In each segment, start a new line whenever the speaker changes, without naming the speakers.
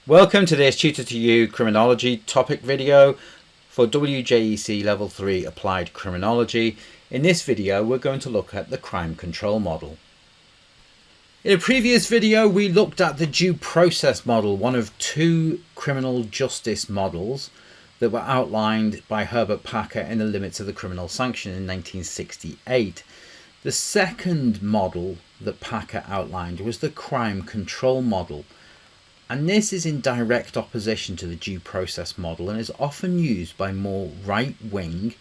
Welcome to this Tutor to You Criminology topic video for WJEC Level 3 Applied Criminology. In this video we're going to look at the crime control model. In a previous video we looked at the due process model, one of two criminal justice models that were outlined by Herbert Packer in The Limits of the Criminal Sanction in 1968. The second model that Packer outlined was the crime control model. And this is in direct opposition to the due process model and is often used by more right-wing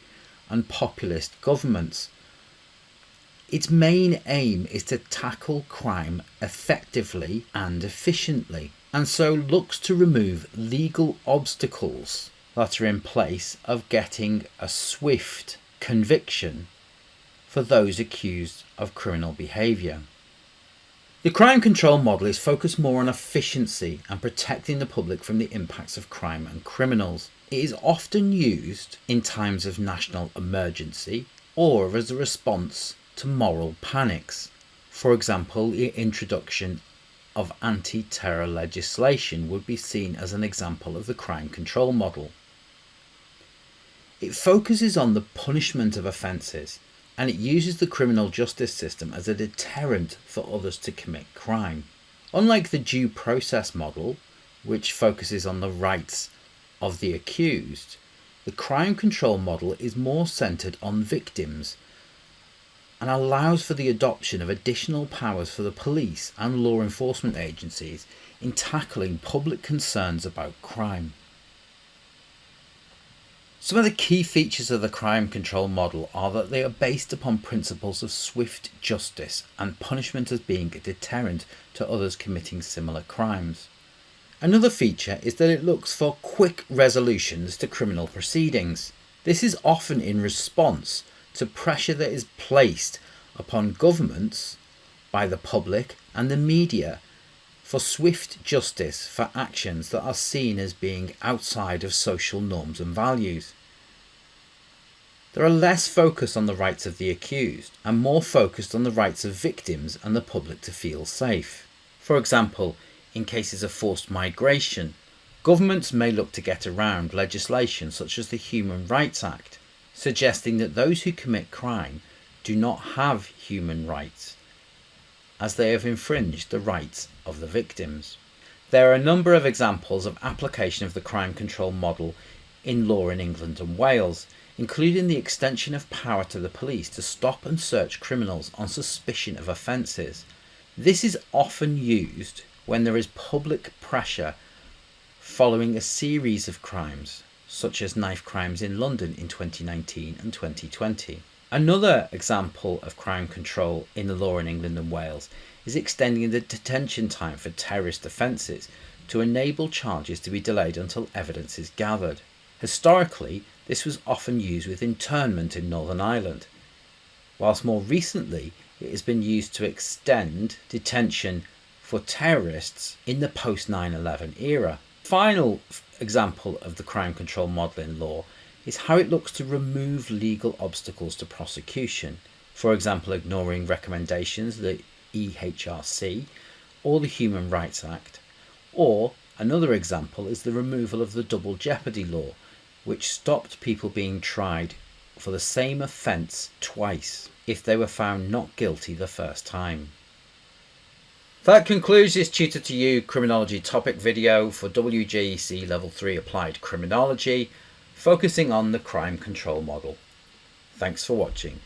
and populist governments. Its main aim is to tackle crime effectively and efficiently, and so looks to remove legal obstacles that are in place of getting a swift conviction for those accused of criminal behaviour. The crime control model is focused more on efficiency and protecting the public from the impacts of crime and criminals. It is often used in times of national emergency or as a response to moral panics. For example, the introduction of anti-terror legislation would be seen as an example of the crime control model. It focuses on the punishment of offences, and it uses the criminal justice system as a deterrent for others to commit crime. Unlike the due process model, which focuses on the rights of the accused, the crime control model is more centred on victims and allows for the adoption of additional powers for the police and law enforcement agencies in tackling public concerns about crime. Some of the key features of the crime control model are that they are based upon principles of swift justice and punishment as being a deterrent to others committing similar crimes. Another feature is that it looks for quick resolutions to criminal proceedings. This is often in response to pressure that is placed upon governments by the public and the media for swift justice for actions that are seen as being outside of social norms and values. There are less focus on the rights of the accused and more focused on the rights of victims and the public to feel safe. For example, in cases of forced migration, governments may look to get around legislation such as the Human Rights Act, suggesting that those who commit crime do not have human rights, as they have infringed the rights of the victims. There are a number of examples of application of the crime control model in law in England and Wales, including the extension of power to the police to stop and search criminals on suspicion of offences. This is often used when there is public pressure following a series of crimes, such as knife crimes in London in 2019 and 2020. Another example of crime control in the law in England and Wales is extending the detention time for terrorist offences to enable charges to be delayed until evidence is gathered. Historically, this was often used with internment in Northern Ireland, whilst more recently it has been used to extend detention for terrorists in the post 9/11 era. Final example of the crime control model in law is how it looks to remove legal obstacles to prosecution, for example ignoring recommendations of the EHRC or the Human Rights Act, or another example is the removal of the double jeopardy law, which stopped people being tried for the same offence twice if they were found not guilty the first time. That concludes this Tutor to You Criminology topic video for WJEC Level 3 Applied Criminology, focusing on the crime control model. Thanks for watching.